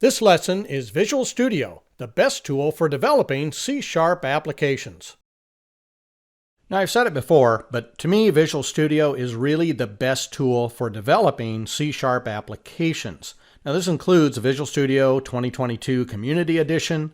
This lesson is Visual Studio, the best tool for developing C# applications. Now, I've said it before, but to me, Visual Studio is really the best tool for developing C# applications. Now, this includes Visual Studio 2022 Community Edition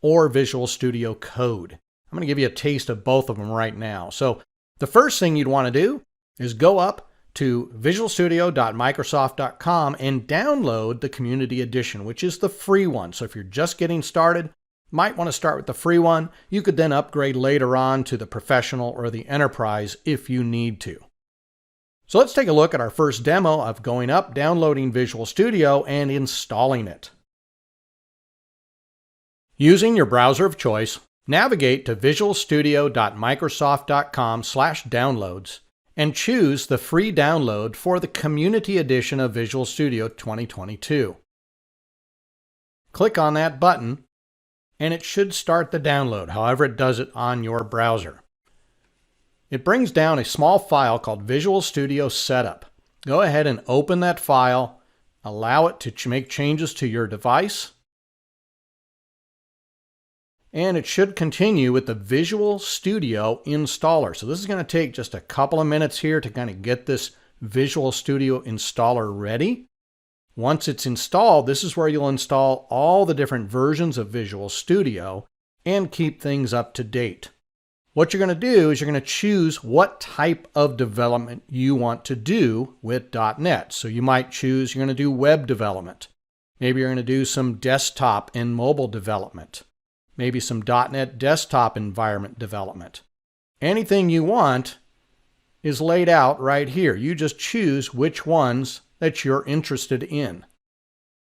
or Visual Studio Code. I'm going to give you a taste of both of them right now. So, the first thing you'd want to do is go up to visualstudio.microsoft.com and download the Community Edition, which is the free one. So if you're just getting started, might want to start with the free one. You could then upgrade later on to the Professional or the Enterprise if you need to. So let's take a look at our first demo of going up, downloading Visual Studio, and installing it. Using your browser of choice, navigate to visualstudio.microsoft.com/downloads and choose the free download for the Community Edition of Visual Studio 2022. Click on that button, and it should start the download, however it does it on your browser. It brings down a small file called Visual Studio Setup. Go ahead and open that file, allow it to make changes to your device, and it should continue with the Visual Studio installer. So this is going to take just a couple of minutes here to kind of get this Visual Studio installer ready. Once it's installed, this is where you'll install all the different versions of Visual Studio and keep things up to date. What you're going to do is you're going to choose what type of development you want to do with .NET. So you might choose you're going to do web development. Maybe you're going to do some desktop and mobile development. Maybe some .NET desktop environment development. Anything you want is laid out right here. You just choose which ones that you're interested in.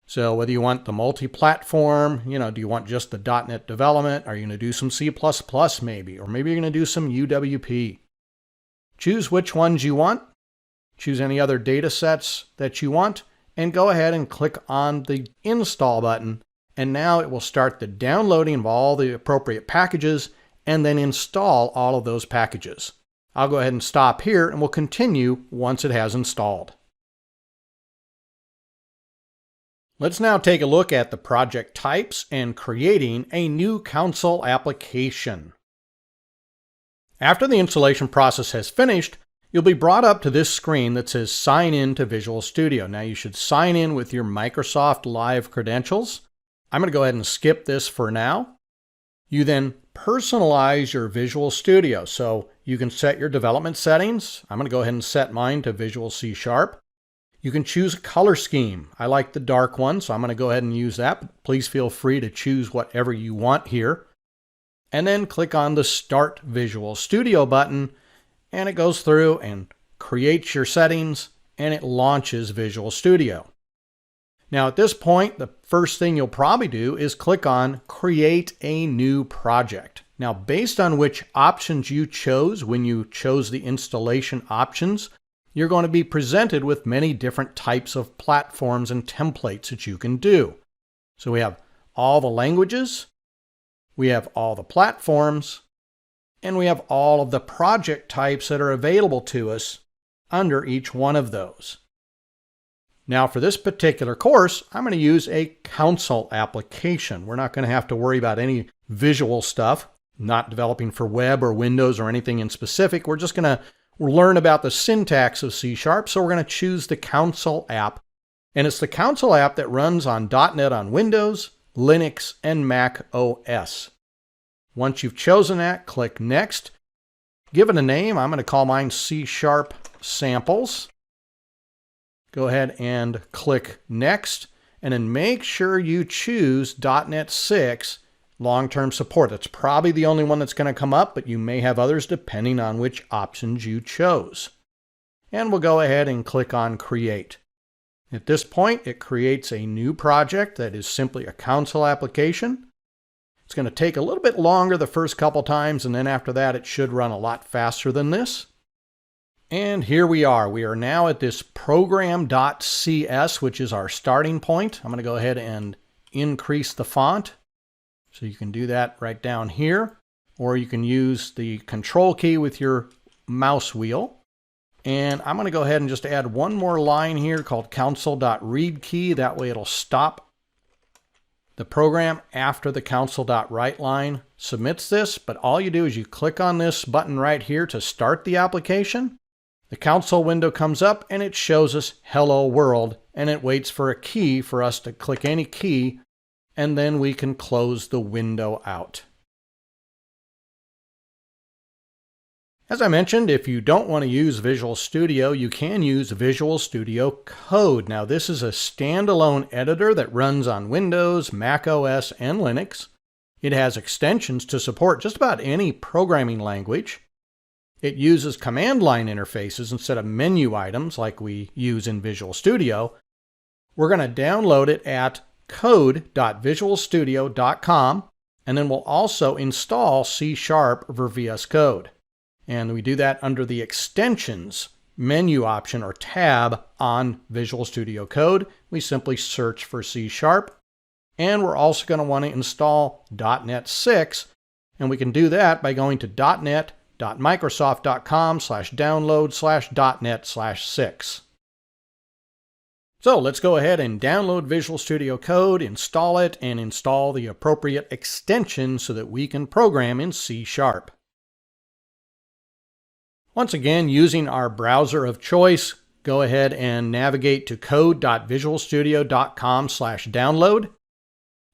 So whether you want the multi-platform, do you want just the .NET development? Are you going to do some C++ maybe? Or maybe you're going to do some UWP. Choose which ones you want. Choose any other data sets that you want. And go ahead and click on the Install button. And now it will start the downloading of all the appropriate packages and then install all of those packages. I'll go ahead and stop here and we'll continue once it has installed. Let's now take a look at the project types and creating a new console application. After the installation process has finished, you'll be brought up to this screen that says Sign in to Visual Studio. Now you should sign in with your Microsoft Live credentials. I'm going to go ahead and skip this for now. You then personalize your Visual Studio. So you can set your development settings. I'm going to go ahead and set mine to Visual C#. You can choose a color scheme. I like the dark one, so I'm going to go ahead and use that. But please feel free to choose whatever you want here. And then click on the Start Visual Studio button, and it goes through and creates your settings, and it launches Visual Studio. Now at this point, the first thing you'll probably do is click on Create a New Project. Now based on which options you chose when you chose the installation options, you're going to be presented with many different types of platforms and templates that you can do. So we have all the languages, we have all the platforms, and we have all of the project types that are available to us under each one of those. Now for this particular course, I'm going to use a console application. We're not going to have to worry about any visual stuff, not developing for web or Windows or anything in specific. We're just going to learn about the syntax of C#, so we're going to choose the console app. And it's the console app that runs on .NET on Windows, Linux, and Mac OS. Once you've chosen that, click Next. Give it a name. I'm going to call mine C# Samples. Go ahead and click Next, and then make sure you choose .NET 6 long-term support. That's probably the only one that's going to come up, but you may have others depending on which options you chose. And we'll go ahead and click on Create. At this point, it creates a new project that is simply a console application. It's going to take a little bit longer the first couple times, and then after that, it should run a lot faster than this. And here we are. We are now at this program.cs, which is our starting point. I'm going to go ahead and increase the font. So you can do that right down here, or you can use the control key with your mouse wheel. And I'm going to go ahead and just add one more line here called console.readKey. That way it'll stop The program after the console.write line submits this, but all you do is you click on this button right here to start the application. The console window comes up and it shows us Hello World, and it waits for a key for us to click any key, and then we can close the window out. As I mentioned, if you don't want to use Visual Studio, you can use Visual Studio Code. Now, this is a standalone editor that runs on Windows, Mac OS, and Linux. It has extensions to support just about any programming language. It uses command line interfaces instead of menu items like we use in Visual Studio. We're going to download it at code.visualstudio.com, and then we'll also install C# for VS Code. And we do that under the Extensions menu option or tab on Visual Studio Code. We simply search for C#. And we're also going to want to install .NET 6. And we can do that by going to .net.microsoft.com/download/.NET/6. So let's go ahead and download Visual Studio Code, install it, and install the appropriate extension so that we can program in C#. Once again, using our browser of choice, go ahead and navigate to code.visualstudio.com/download.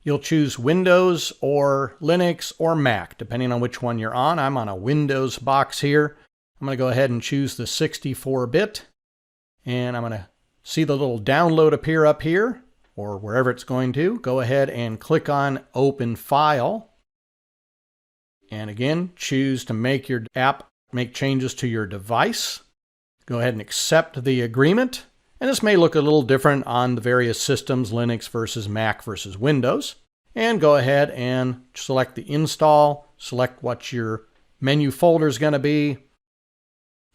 You'll choose Windows or Linux or Mac, depending on which one you're on. I'm on a Windows box here. I'm going to go ahead and choose the 64-bit, and I'm going to see the little download appear up here, or wherever it's going to. Go ahead and click on Open File. And again, choose to make your app make changes to your device. Go ahead and accept the agreement. And this may look a little different on the various systems, Linux versus Mac versus Windows. And go ahead and select the install, select what your menu folder is going to be,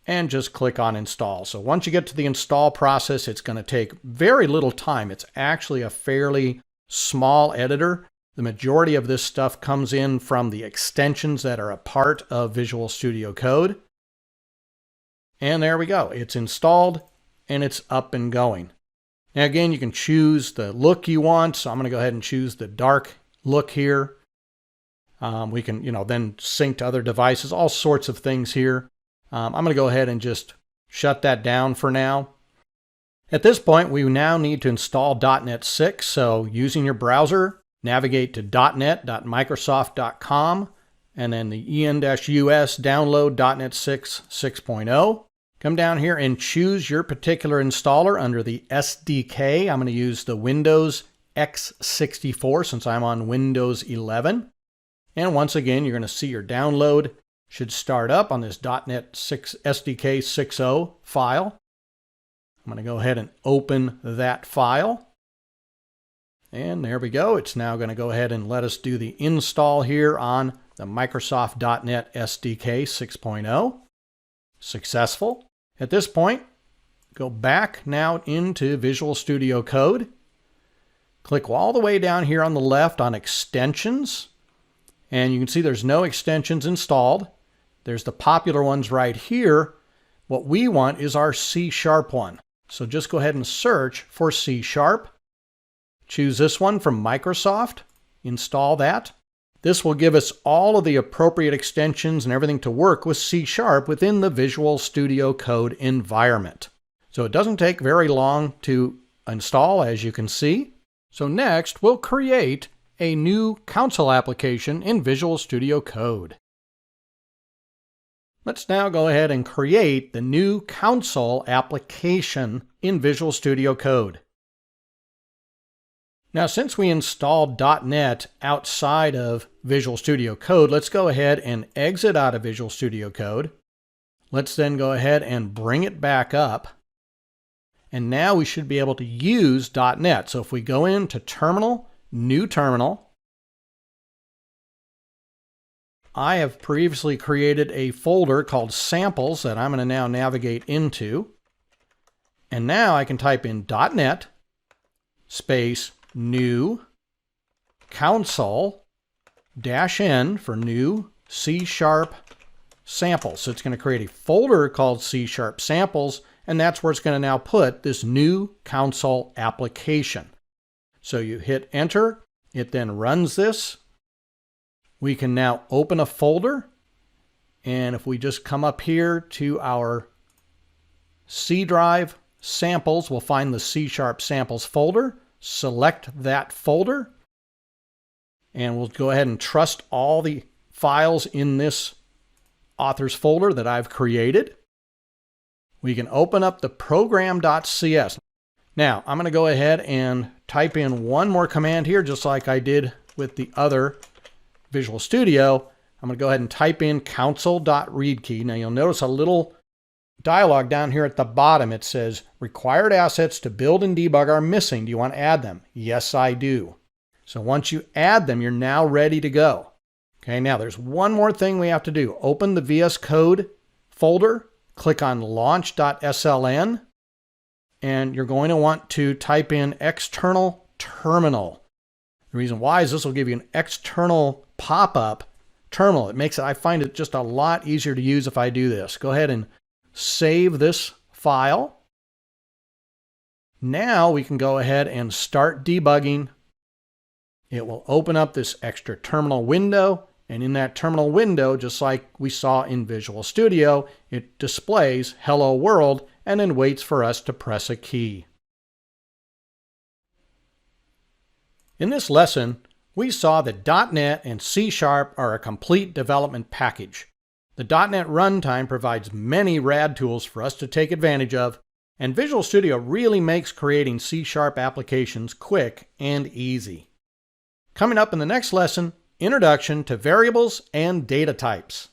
and just click on install. So once you get to the install process, it's going to take very little time. It's actually a fairly small editor. The majority of this stuff comes in from the extensions that are a part of Visual Studio Code. And there we go. It's installed and it's up and going. Now again, you can choose the look you want. So I'm going to go ahead and choose the dark look here. We can, then sync to other devices, all sorts of things here. I'm going to go ahead and just shut that down for now. At this point, we now need to install .NET 6. So using your browser, navigate to .net.microsoft.com, and then the en-us download .NET 6 6.0. Come down here and choose your particular installer under the SDK. I'm going to use the Windows x64 since I'm on Windows 11. And once again, you're going to see your download should start up on this .NET 6 SDK 6.0 file. I'm going to go ahead and open that file. And there we go. It's now going to go ahead and let us do the install here on the Microsoft.NET SDK 6.0. Successful. At this point, go back now into Visual Studio Code. Click all the way down here on the left on Extensions. And you can see there's no extensions installed. There's the popular ones right here. What we want is our C# one. So just go ahead and search for C#. Choose this one from Microsoft, install that. This will give us all of the appropriate extensions and everything to work with C# within the Visual Studio Code environment. So it doesn't take very long to install, as you can see. So next, we'll create a new console application in Visual Studio Code. Let's now go ahead and create the new console application in Visual Studio Code. Now, since we installed .NET outside of Visual Studio Code, let's go ahead and exit out of Visual Studio Code. Let's then go ahead and bring it back up. And now we should be able to use .NET. So if we go into Terminal, New Terminal, I have previously created a folder called Samples that I'm going to now navigate into. And now I can type in .NET space new console -n for new C# samples. So it's going to create a folder called C# samples, and that's where it's going to now put this new console application. So you hit enter, It then runs this. We can now open a folder. And if we just come up here to our C drive samples, we'll find the C# samples folder. Select that folder. And we'll go ahead and trust all the files in this authors folder that I've created. We can open up the program.cs. Now, I'm going to go ahead and type in one more command here, just like I did with the other Visual Studio. I'm going to go ahead and type in console.readkey. Now, you'll notice a little dialog down here at the bottom. It says, required assets to build and debug are missing. Do you want to add them? Yes, I do. So once you add them, you're now ready to go. Okay, now there's one more thing we have to do. Open the VS Code folder, click on launch.sln, and you're going to want to type in external terminal. The reason why is this will give you an external pop-up terminal. It makes it, I find it just a lot easier to use if I do this. Go ahead and save this file. Now we can go ahead and start debugging. It will open up this extra terminal window, and in that terminal window, just like we saw in Visual Studio, it displays Hello World and then waits for us to press a key. In this lesson, we saw that .NET and C# are a complete development package. The .NET runtime provides many rad tools for us to take advantage of, and Visual Studio really makes creating C# applications quick and easy. Coming up in the next lesson, Introduction to Variables and Data Types.